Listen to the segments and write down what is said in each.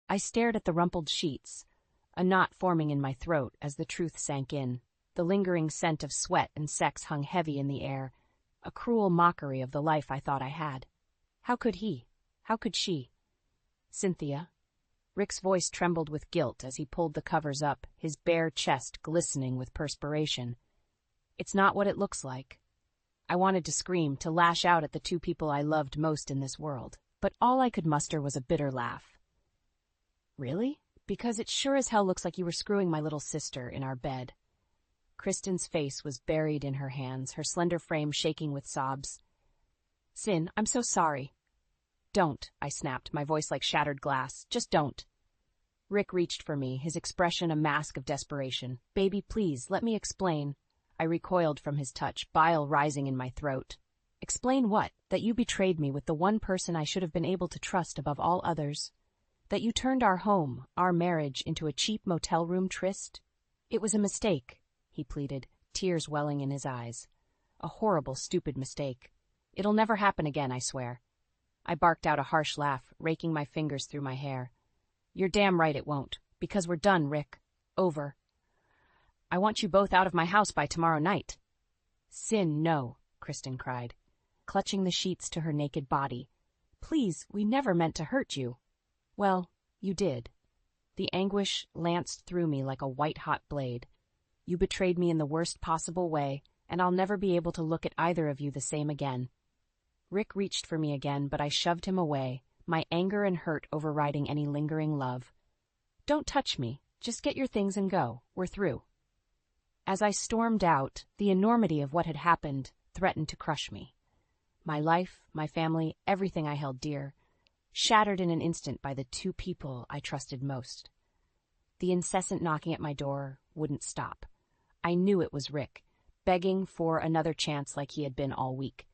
I stared at the rumpled sheets, a knot forming in my throat as the truth sank in. The lingering scent of sweat and sex hung heavy in the air, a cruel mockery of the life I thought I had. How could he? How could she? Cynthia. Rick's voice trembled with guilt as he pulled the covers up, his bare chest glistening with perspiration. It's not what it looks like. I wanted to scream, to lash out at the two people I loved most in this world, but all I could muster was a bitter laugh. Really? Because it sure as hell looks like you were screwing my little sister in our bed. Kristen's face was buried in her hands, her slender frame shaking with sobs. Sin, I'm so sorry. Don't, I snapped, my voice like shattered glass. Just don't. Rick reached for me, his expression a mask of desperation. Baby, please, let me explain. I recoiled from his touch, bile rising in my throat. Explain what? That you betrayed me with the one person I should have been able to trust above all others? That you turned our home, our marriage, into a cheap motel room tryst? It was a mistake, he pleaded, tears welling in his eyes. A horrible, stupid mistake. It'll never happen again, I swear. I barked out a harsh laugh, raking my fingers through my hair. You're damn right it won't, because we're done, Rick. Over. I want you both out of my house by tomorrow night. Sin, no, Kristen cried, clutching the sheets to her naked body. Please, we never meant to hurt you. Well, you did. The anguish lanced through me like a white-hot blade. You betrayed me in the worst possible way, and I'll never be able to look at either of you the same again. Rick reached for me again, but I shoved him away, my anger and hurt overriding any lingering love. Don't touch me. Just get your things and go. We're through. As I stormed out, the enormity of what had happened threatened to crush me. My life, my family, everything I held dear, shattered in an instant by the two people I trusted most. The incessant knocking at my door wouldn't stop. I knew it was Rick, begging for another chance like he had been all week.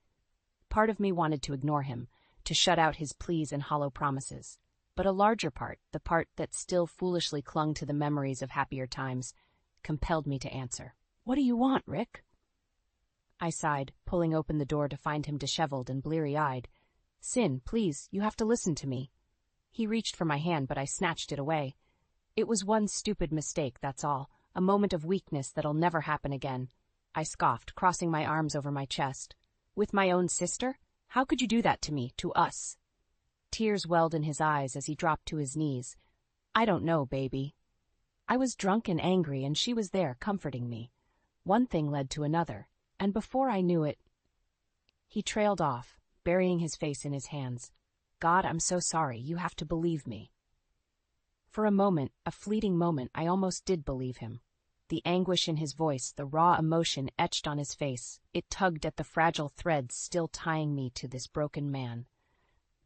Part of me wanted to ignore him, to shut out his pleas and hollow promises. But a larger part, the part that still foolishly clung to the memories of happier times, compelled me to answer. What do you want, Rick? I sighed, pulling open the door to find him disheveled and bleary-eyed. Sin, please, you have to listen to me. He reached for my hand, but I snatched it away. It was one stupid mistake, that's all, a moment of weakness that'll never happen again. I scoffed, crossing my arms over my chest. With my own sister? How could you do that to me, to us? Tears welled in his eyes as he dropped to his knees. I don't know, baby. I was drunk and angry, and she was there, comforting me. One thing led to another, and before I knew it... He trailed off, burying his face in his hands. God, I'm so sorry. You have to believe me. For a moment, a fleeting moment, I almost did believe him. The anguish in his voice, the raw emotion etched on his face, it tugged at the fragile threads still tying me to this broken man.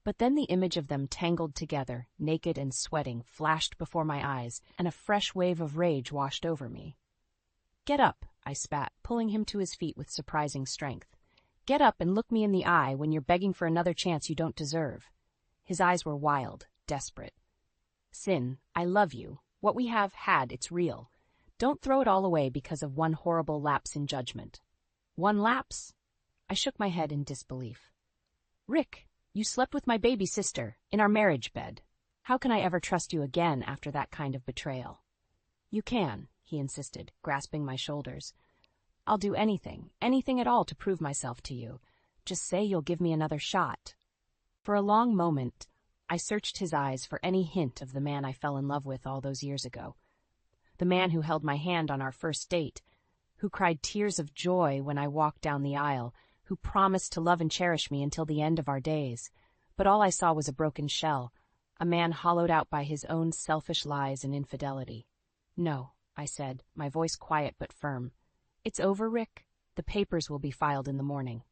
But then the image of them tangled together, naked and sweating, flashed before my eyes, and a fresh wave of rage washed over me. Get up, I spat, pulling him to his feet with surprising strength. Get up and look me in the eye when you're begging for another chance you don't deserve. His eyes were wild, desperate. Sin, I love you. What we have had, it's real. Don't throw it all away because of one horrible lapse in judgment. One lapse? I shook my head in disbelief. Rick, you slept with my baby sister, in our marriage bed. How can I ever trust you again after that kind of betrayal? You can, he insisted, grasping my shoulders. I'll do anything, anything at all to prove myself to you. Just say you'll give me another shot. For a long moment, I searched his eyes for any hint of the man I fell in love with all those years ago. The man who held my hand on our first date, who cried tears of joy when I walked down the aisle, who promised to love and cherish me until the end of our days. But all I saw was a broken shell, a man hollowed out by his own selfish lies and infidelity. No, I said, my voice quiet but firm. It's over, Rick. The papers will be filed in the morning.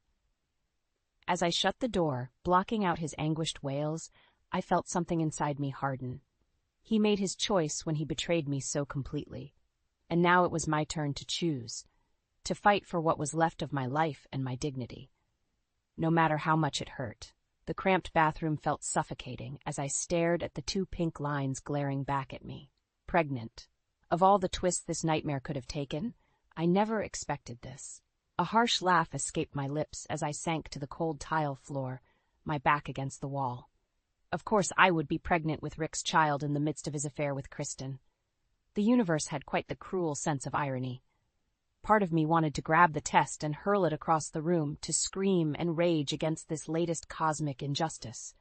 As I shut the door, blocking out his anguished wails, I felt something inside me harden. He made his choice when he betrayed me so completely. And now it was my turn to choose, to fight for what was left of my life and my dignity. No matter how much it hurt, the cramped bathroom felt suffocating as I stared at the two pink lines glaring back at me. Pregnant. Of all the twists this nightmare could have taken, I never expected this. A harsh laugh escaped my lips as I sank to the cold tile floor, my back against the wall. Of course I would be pregnant with Rick's child in the midst of his affair with Kristen. The universe had quite the cruel sense of irony. Part of me wanted to grab the test and hurl it across the room, to scream and rage against this latest cosmic injustice.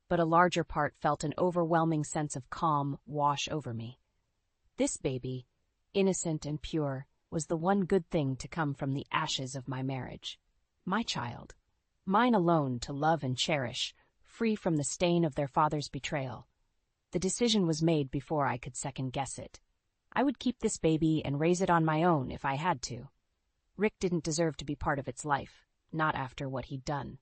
But a larger part felt an overwhelming sense of calm wash over me. This baby, innocent and pure, was the one good thing to come from the ashes of my marriage. My child. Mine alone to love and cherish, free from the stain of their father's betrayal. The decision was made before I could second-guess it. I would keep this baby and raise it on my own if I had to. Rick didn't deserve to be part of its life, not after what he'd done.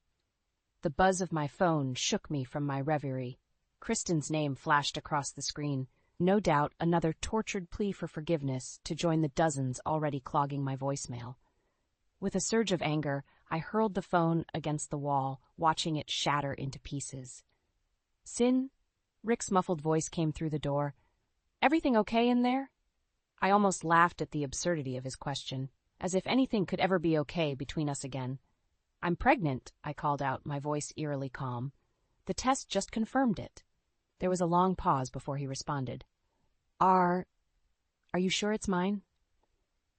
The buzz of my phone shook me from my reverie. Kristen's name flashed across the screen, no doubt another tortured plea for forgiveness to join the dozens already clogging my voicemail. With a surge of anger, I hurled the phone against the wall, watching it shatter into pieces. "Sin?" Rick's muffled voice came through the door. "Everything okay in there?" I almost laughed at the absurdity of his question, as if anything could ever be okay between us again. "I'm pregnant," I called out, my voice eerily calm. "The test just confirmed it." There was a long pause before he responded. Are you sure it's mine?"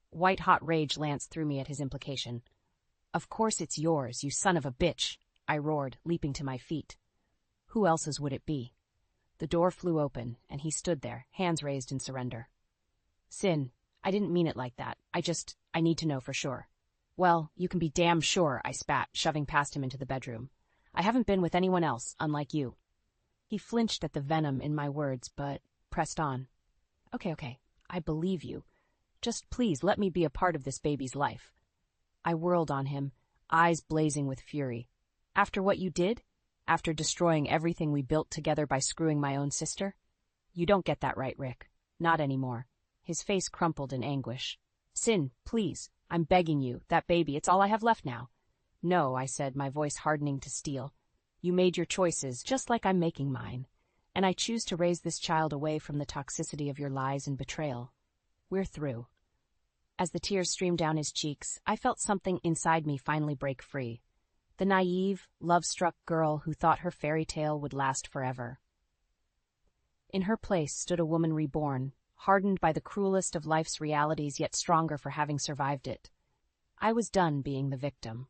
White-hot rage lanced through me at his implication. "Of course it's yours, you son of a bitch," I roared, leaping to my feet. Who else's would it be? The door flew open, and he stood there, hands raised in surrender. "Sin, I didn't mean it like that. I need to know for sure." "Well, you can be damn sure," I spat, shoving past him into the bedroom. "I haven't been with anyone else, unlike you." He flinched at the venom in my words, but pressed on. Okay, I believe you. Just please let me be a part of this baby's life." I whirled on him, eyes blazing with fury. "After what you did? After destroying everything we built together by screwing my own sister? You don't get that right, Rick. Not anymore." His face crumpled in anguish. "Sin, please, I'm begging you, that baby, it's all I have left now." "No," I said, my voice hardening to steel. "You made your choices, just like I'm making mine. And I choose to raise this child away from the toxicity of your lies and betrayal. We're through." As the tears streamed down his cheeks, I felt something inside me finally break free. The naive, love-struck girl who thought her fairy tale would last forever. In her place stood a woman reborn, hardened by the cruelest of life's realities, yet stronger for having survived it. I was done being the victim.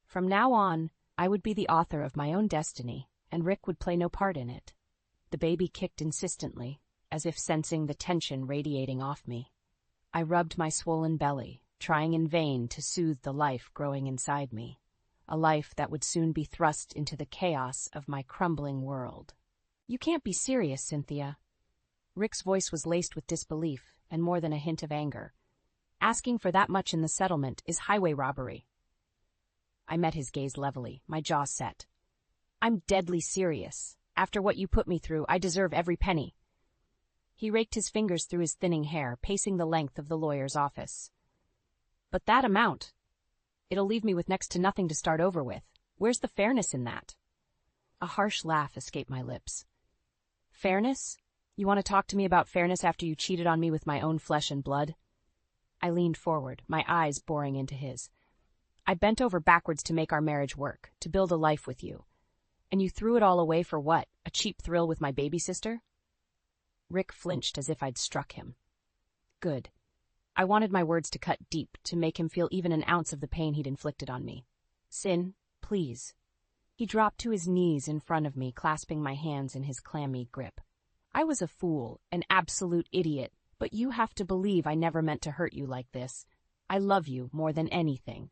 From now on, I would be the author of my own destiny, and Rick would play no part in it. The baby kicked insistently, as if sensing the tension radiating off me. I rubbed my swollen belly, trying in vain to soothe the life growing inside me, a life that would soon be thrust into the chaos of my crumbling world. "You can't be serious, Cynthia." Rick's voice was laced with disbelief and more than a hint of anger. "Asking for that much in the settlement is highway robbery." I met his gaze levelly, my jaw set. "I'm deadly serious. After what you put me through, I deserve every penny." He raked his fingers through his thinning hair, pacing the length of the lawyer's office. "But that amount, it'll leave me with next to nothing to start over with. Where's the fairness in that?" A harsh laugh escaped my lips. "Fairness? You want to talk to me about fairness after you cheated on me with my own flesh and blood?" I leaned forward, my eyes boring into his. "I bent over backwards to make our marriage work, to build a life with you. And you threw it all away for what? A cheap thrill with my baby sister?" Rick flinched as if I'd struck him. Good. I wanted my words to cut deep, to make him feel even an ounce of the pain he'd inflicted on me. "Sin, please." He dropped to his knees in front of me, clasping my hands in his clammy grip. "I was a fool, an absolute idiot, but you have to believe I never meant to hurt you like this. I love you more than anything."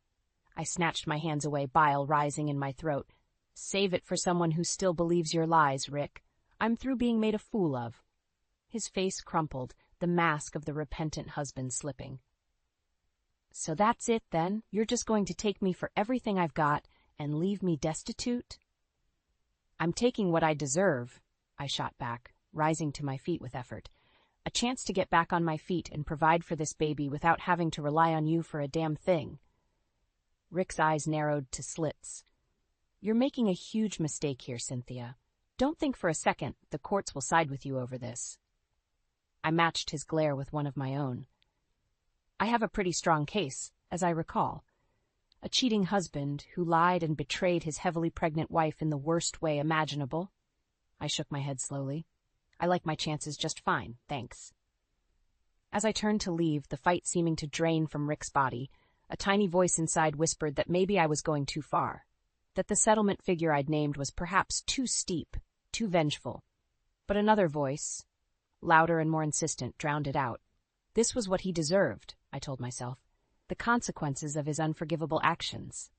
I snatched my hands away, bile rising in my throat. "Save it for someone who still believes your lies, Rick. I'm through being made a fool of." His face crumpled, the mask of the repentant husband slipping. "So that's it, then? You're just going to take me for everything I've got and leave me destitute?" "I'm taking what I deserve," I shot back, rising to my feet with effort. "A chance to get back on my feet and provide for this baby without having to rely on you for a damn thing." Rick's eyes narrowed to slits. "You're making a huge mistake here, Cynthia. Don't think for a second the courts will side with you over this." I matched his glare with one of my own. "I have a pretty strong case, as I recall. A cheating husband who lied and betrayed his heavily pregnant wife in the worst way imaginable. I shook my head slowly. I like my chances just fine, thanks. As I turned to leave, the fight seeming to drain from Rick's body, a tiny voice inside whispered that maybe I was going too far, that the settlement figure I'd named was perhaps too steep, too vengeful. But another voice, louder and more insistent, drowned it out. This was what he deserved, I told myself, the consequences of his unforgivable actions.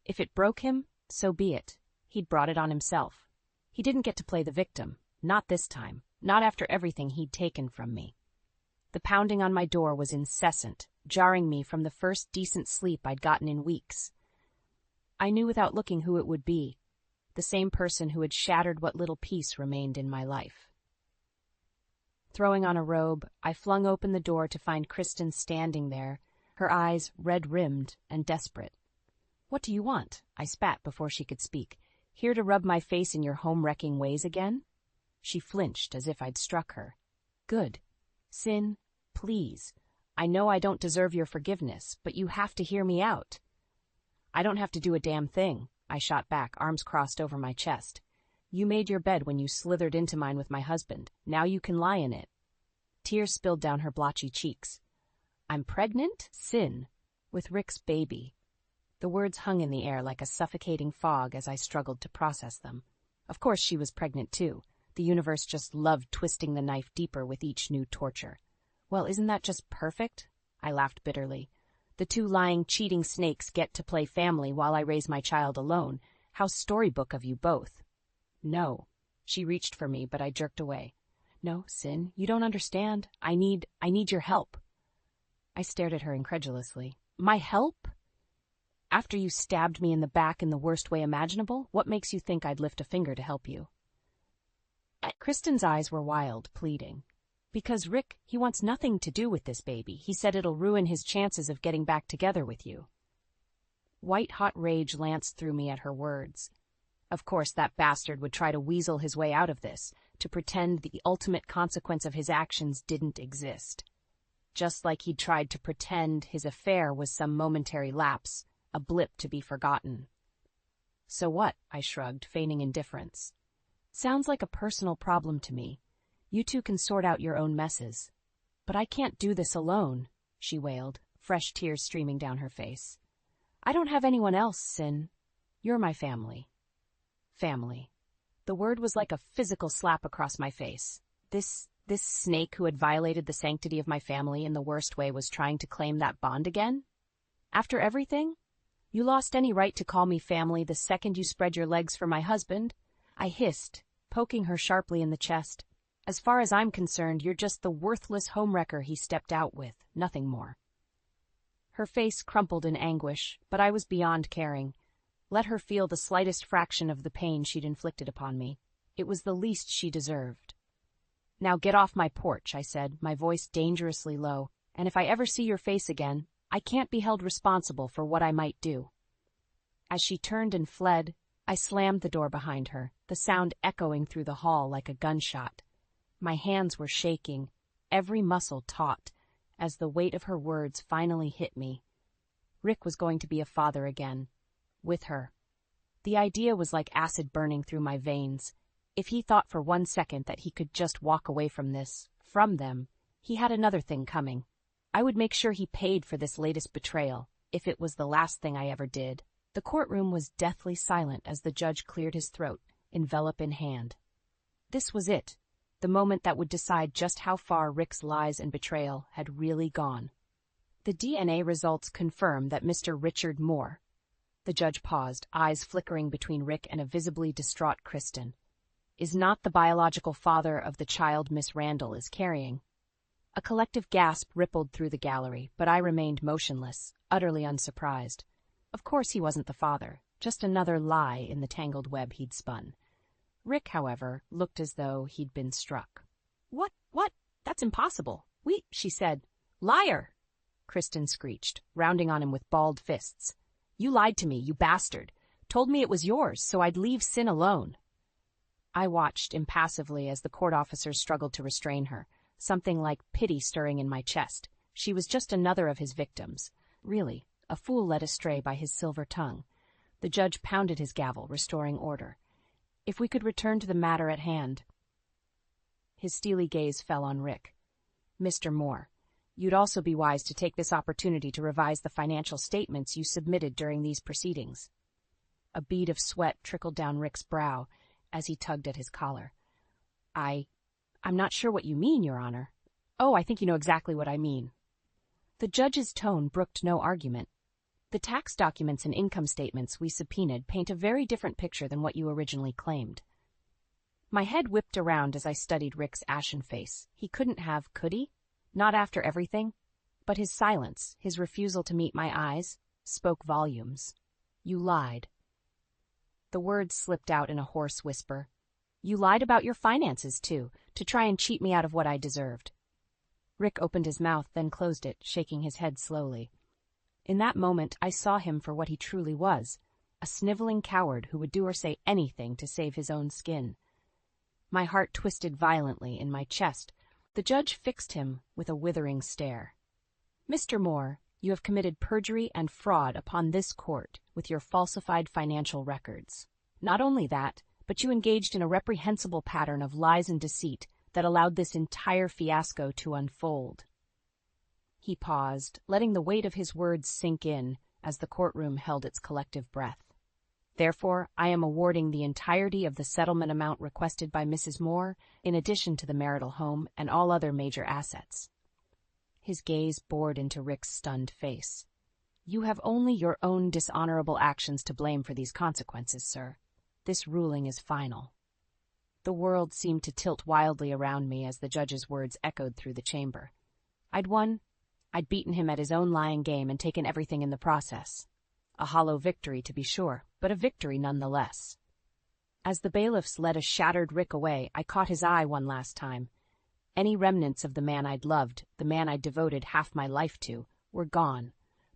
If it broke him, so be it. He'd brought it on himself. He didn't get to play the victim, not this time, not after everything he'd taken from me. The pounding on my door was incessant, jarring me from the first decent sleep I'd gotten in weeks. I knew without looking who it would be, the same person who had shattered what little peace remained in my life. Throwing on a robe, I flung open the door to find Kristen standing there, her eyes red-rimmed and desperate. "What do you want?" I spat before she could speak. "Here to rub my face in your home-wrecking ways again?" She flinched as if I'd struck her. "Good. Sin, please. I know I don't deserve your forgiveness, but you have to hear me out." "I don't have to do a damn thing," I shot back, arms crossed over my chest. "You made your bed when you slithered into mine with my husband. Now you can lie in it." Tears spilled down her blotchy cheeks. "I'm pregnant, Sin, with Rick's baby." The words hung in the air like a suffocating fog as I struggled to process them. Of course she was pregnant too. The universe just loved twisting the knife deeper with each new torture. Well, isn't that just perfect? I laughed bitterly. The two lying, cheating snakes get to play family while I raise my child alone. How storybook of you both. No. She reached for me, but I jerked away. "No, Sin, you don't understand. I need your help." I stared at her incredulously. "My help? After you stabbed me in the back in the worst way imaginable, what makes you think I'd lift a finger to help you?" Kristen's eyes were wild, pleading. "Because Rick, he wants nothing to do with this baby. He said it'll ruin his chances of getting back together with you." White-hot rage lanced through me at her words. Of course, that bastard would try to weasel his way out of this, to pretend the ultimate consequence of his actions didn't exist. Just like he'd tried to pretend his affair was some momentary lapse, a blip to be forgotten. "So what?" I shrugged, feigning indifference. "Sounds like a personal problem to me. You two can sort out your own messes." "But I can't do this alone," she wailed, fresh tears streaming down her face. "I don't have anyone else, Sin. You're my family." Family. The word was like a physical slap across my face. This snake who had violated the sanctity of my family in the worst way was trying to claim that bond again? After everything? You lost any right to call me family the second you spread your legs for my husband, I hissed, poking her sharply in the chest. As far as I'm concerned, you're just the worthless homewrecker he stepped out with, nothing more. Her face crumpled in anguish, but I was beyond caring. Let her feel the slightest fraction of the pain she'd inflicted upon me. It was the least she deserved. Now get off my porch, I said, my voice dangerously low, and if I ever see your face again, I can't be held responsible for what I might do. As she turned and fled, I slammed the door behind her, the sound echoing through the hall like a gunshot. My hands were shaking, every muscle taut, as the weight of her words finally hit me. Rick was going to be a father again, with her. The idea was like acid burning through my veins. If he thought for 1 second that he could just walk away from this, from them, he had another thing coming. I would make sure he paid for this latest betrayal, if it was the last thing I ever did. The courtroom was deathly silent as the judge cleared his throat, envelope in hand. This was it, the moment that would decide just how far Rick's lies and betrayal had really gone. The DNA results confirm that Mr. Richard Moore. The judge paused, eyes flickering between Rick and a visibly distraught Kristen. Is not the biological father of the child Miss Randall is carrying. A collective gasp rippled through the gallery, but I remained motionless, utterly unsurprised. Of course he wasn't the father, just another lie in the tangled web he'd spun. Rick, however, looked as though he'd been struck. What? That's impossible. She said. Liar! Kristen screeched, rounding on him with balled fists. You lied to me, you bastard. Told me it was yours, so I'd leave Sin alone. I watched impassively as the court officers struggled to restrain her, something like pity stirring in my chest. She was just another of his victims. Really, a fool led astray by his silver tongue. The judge pounded his gavel, restoring order. If we could return to the matter at hand. His steely gaze fell on Rick. Mr. Moore, you'd also be wise to take this opportunity to revise the financial statements you submitted during these proceedings. A bead of sweat trickled down Rick's brow as he tugged at his collar. I'm not sure what you mean, Your Honor. Oh, I think you know exactly what I mean. The judge's tone brooked no argument. The tax documents and income statements we subpoenaed paint a very different picture than what you originally claimed. My head whipped around as I studied Rick's ashen face. He couldn't have, could he? Not after everything. But his silence, his refusal to meet my eyes, spoke volumes. You lied. The words slipped out in a hoarse whisper. You lied about your finances, too, to try and cheat me out of what I deserved. Rick opened his mouth, then closed it, shaking his head slowly. In that moment, I saw him for what he truly was, a sniveling coward who would do or say anything to save his own skin. My heart twisted violently in my chest. The judge fixed him with a withering stare. Mr. Moore, you have committed perjury and fraud upon this court with your falsified financial records. Not only that, but you engaged in a reprehensible pattern of lies and deceit that allowed this entire fiasco to unfold. He paused, letting the weight of his words sink in as the courtroom held its collective breath. Therefore, I am awarding the entirety of the settlement amount requested by Mrs. Moore, in addition to the marital home and all other major assets. His gaze bored into Rick's stunned face. You have only your own dishonorable actions to blame for these consequences, sir. This ruling is final. The world seemed to tilt wildly around me as the judge's words echoed through the chamber. I'd won. I'd beaten him at his own lying game and taken everything in the process. A hollow victory, to be sure, but a victory nonetheless. As the bailiffs led a shattered Rick away, I caught his eye one last time. Any remnants of the man I'd loved, the man I'd devoted half my life to, were gone,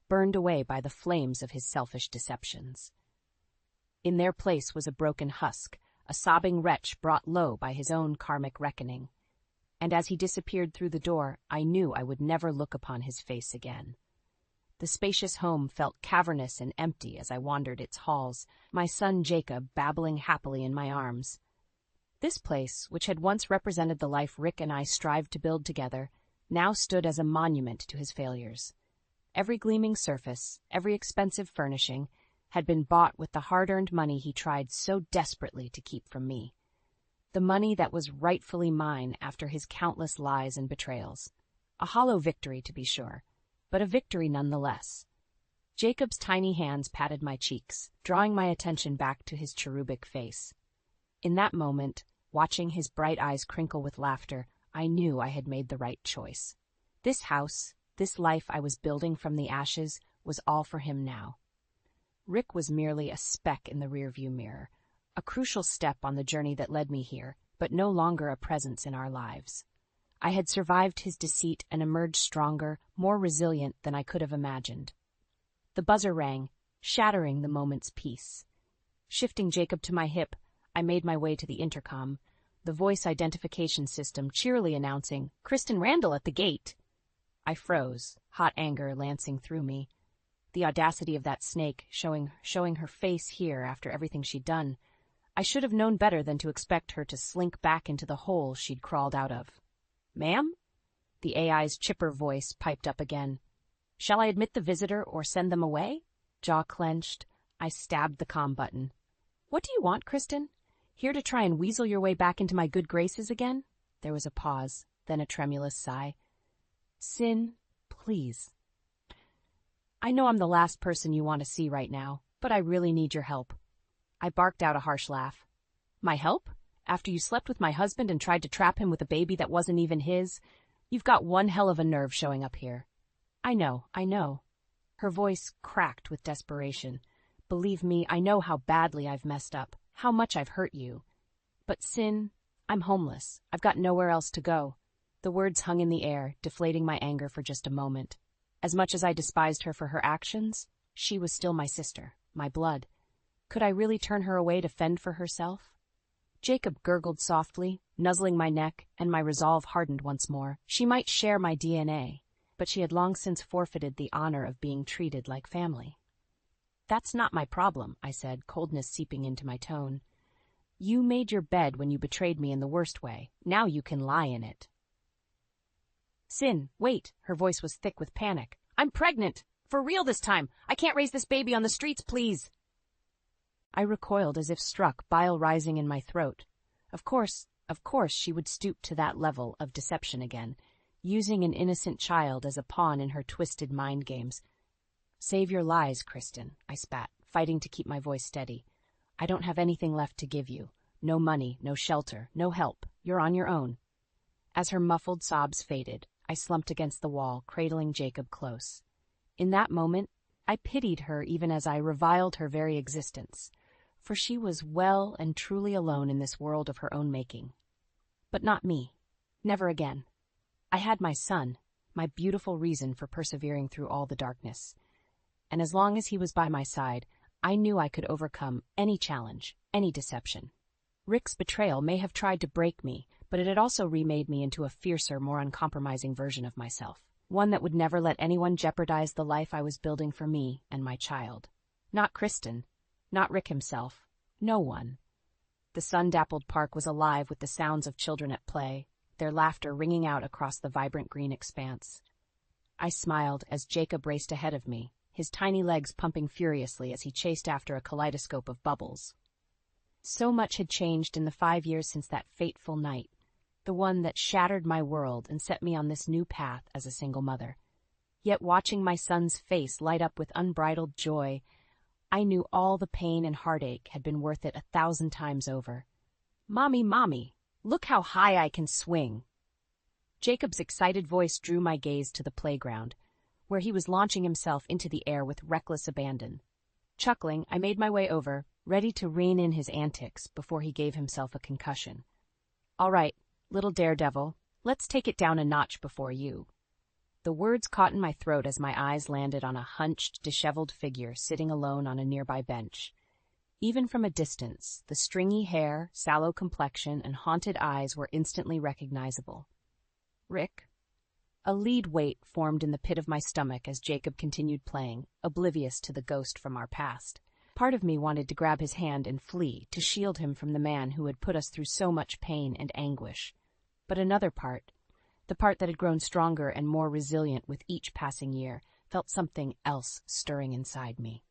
burned away by the flames of his selfish deceptions. In their place was a broken husk, a sobbing wretch brought low by his own karmic reckoning. And as he disappeared through the door, I knew I would never look upon his face again. The spacious home felt cavernous and empty as I wandered its halls, my son Jacob babbling happily in my arms. This place, which had once represented the life Rick and I strived to build together, now stood as a monument to his failures. Every gleaming surface, every expensive furnishing, had been bought with the hard-earned money he tried so desperately to keep from me. The money that was rightfully mine after his countless lies and betrayals. A hollow victory, to be sure, but a victory nonetheless. Jacob's tiny hands patted my cheeks, drawing my attention back to his cherubic face. In that moment, watching his bright eyes crinkle with laughter, I knew I had made the right choice. This house, this life I was building from the ashes, was all for him now. Rick was merely a speck in the rearview mirror, a crucial step on the journey that led me here, but no longer a presence in our lives. I had survived his deceit and emerged stronger, more resilient than I could have imagined. The buzzer rang, shattering the moment's peace. Shifting Jacob to my hip, I made my way to the intercom, the voice identification system cheerily announcing, "Kristen Randall at the gate." I froze, hot anger lancing through me. The audacity of that snake, showing her face here after everything she'd done. I should have known better than to expect her to slink back into the hole she'd crawled out of. "Ma'am?" The AI's chipper voice piped up again. "Shall I admit the visitor or send them away?" Jaw clenched, I stabbed the comm button. "What do you want, Kristen? Here to try and weasel your way back into my good graces again?" There was a pause, then a tremulous sigh. "Sin, please. I know I'm the last person you want to see right now, but I really need your help." I barked out a harsh laugh. "My help? After you slept with my husband and tried to trap him with a baby that wasn't even his? You've got one hell of a nerve showing up here." I know. Her voice cracked with desperation. "Believe me, I know how badly I've messed up, how much I've hurt you. But Sin, I'm homeless. I've got nowhere else to go." The words hung in the air, deflating my anger for just a moment. As much as I despised her for her actions, she was still my sister, my blood. Could I really turn her away to fend for herself? Jacob gurgled softly, nuzzling my neck, and my resolve hardened once more. She might share my DNA, but she had long since forfeited the honor of being treated like family. "That's not my problem," I said, coldness seeping into my tone. You made your bed when you betrayed me in the worst way. Now you can lie in it. Sin, wait. Her voice was thick with panic. I'm pregnant. For real this time. I can't raise this baby on the streets, please. I recoiled as if struck, bile rising in my throat. Of course, she would stoop to that level of deception again, using an innocent child as a pawn in her twisted mind games. Save your lies, Kristen, I spat, fighting to keep my voice steady. I don't have anything left to give you. No money, no shelter, no help. You're on your own. As her muffled sobs faded, I slumped against the wall, cradling Jacob close. In that moment, I pitied her even as I reviled her very existence, for she was well and truly alone in this world of her own making. But not me. Never again. I had my son, my beautiful reason for persevering through all the darkness. And as long as he was by my side, I knew I could overcome any challenge, any deception. Rick's betrayal may have tried to break me, but it had also remade me into a fiercer, more uncompromising version of myself. One that would never let anyone jeopardize the life I was building for me and my child. Not Kristen. Not Rick himself. No one. The sun-dappled park was alive with the sounds of children at play, their laughter ringing out across the vibrant green expanse. I smiled as Jacob raced ahead of me, his tiny legs pumping furiously as he chased after a kaleidoscope of bubbles. So much had changed in the 5 years since that fateful night, the one that shattered my world and set me on this new path as a single mother. Yet watching my son's face light up with unbridled joy, I knew all the pain and heartache had been worth it 1,000 times over. Mommy, look how high I can swing. Jacob's excited voice drew my gaze to the playground, where he was launching himself into the air with reckless abandon. Chuckling, I made my way over, ready to rein in his antics before he gave himself a concussion. All right, little daredevil, let's take it down a notch before you. The words caught in my throat as my eyes landed on a hunched, disheveled figure sitting alone on a nearby bench. Even from a distance, the stringy hair, sallow complexion, and haunted eyes were instantly recognizable. Rick? A lead weight formed in the pit of my stomach as Jacob continued playing, oblivious to the ghost from our past. Part of me wanted to grab his hand and flee, to shield him from the man who had put us through so much pain and anguish. But another part, the part that had grown stronger and more resilient with each passing year, felt something else stirring inside me.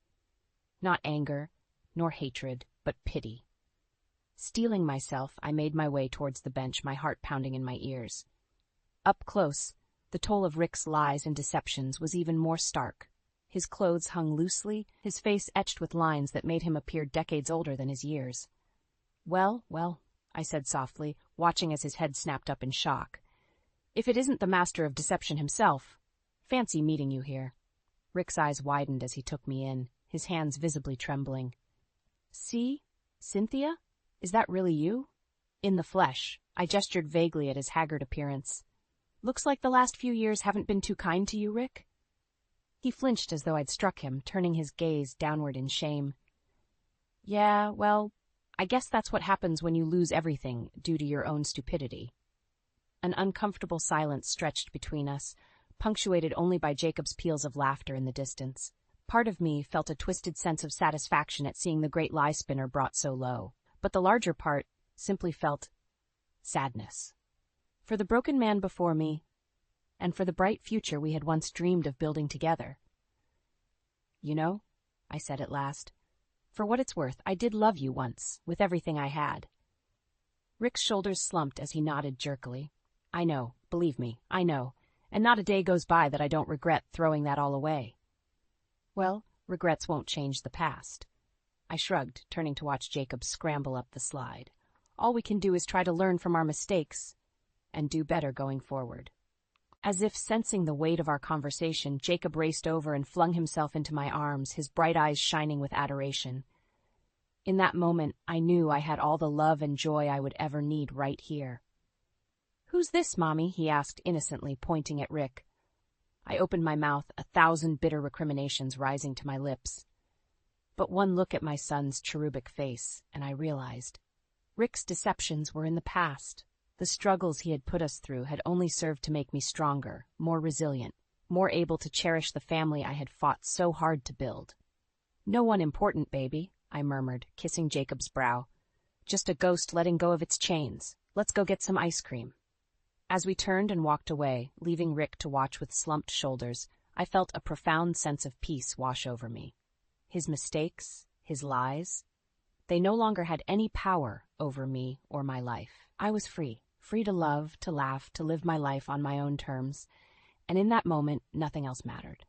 Not anger, nor hatred, but pity. Steeling myself, I made my way towards the bench, my heart pounding in my ears. Up close, the toll of Rick's lies and deceptions was even more stark. His clothes hung loosely, his face etched with lines that made him appear decades older than his years. Well, I said softly, watching as his head snapped up in shock. If it isn't the master of deception himself, fancy meeting you here. Rick's eyes widened as he took me in, his hands visibly trembling. See? Cynthia? Is that really you? In the flesh, I gestured vaguely at his haggard appearance. Looks like the last few years haven't been too kind to you, Rick? He flinched as though I'd struck him, turning his gaze downward in shame. Yeah, well, I guess that's what happens when you lose everything due to your own stupidity. An uncomfortable silence stretched between us, punctuated only by Jacob's peals of laughter in the distance. Part of me felt a twisted sense of satisfaction at seeing the great lie spinner brought so low, but the larger part simply felt sadness. For the broken man before me, and for the bright future we had once dreamed of building together. You know, I said at last, for what it's worth, I did love you once, with everything I had. Rick's shoulders slumped as he nodded jerkily. I know, believe me, I know, and not a day goes by that I don't regret throwing that all away. Well, regrets won't change the past. I shrugged, turning to watch Jacob scramble up the slide. All we can do is try to learn from our mistakes and do better going forward. As if sensing the weight of our conversation, Jacob raced over and flung himself into my arms, his bright eyes shining with adoration. In that moment, I knew I had all the love and joy I would ever need right here. Who's this, Mommy? He asked innocently, pointing at Rick. I opened my mouth, 1,000 bitter recriminations rising to my lips. But one look at my son's cherubic face, and I realized. Rick's deceptions were in the past. The struggles he had put us through had only served to make me stronger, more resilient, more able to cherish the family I had fought so hard to build. No one important, baby, I murmured, kissing Jacob's brow. Just a ghost letting go of its chains. Let's go get some ice cream. As we turned and walked away, leaving Rick to watch with slumped shoulders, I felt a profound sense of peace wash over me. His mistakes, his lies, they no longer had any power over me or my life. I was free to love, to laugh, to live my life on my own terms, and in that moment, nothing else mattered.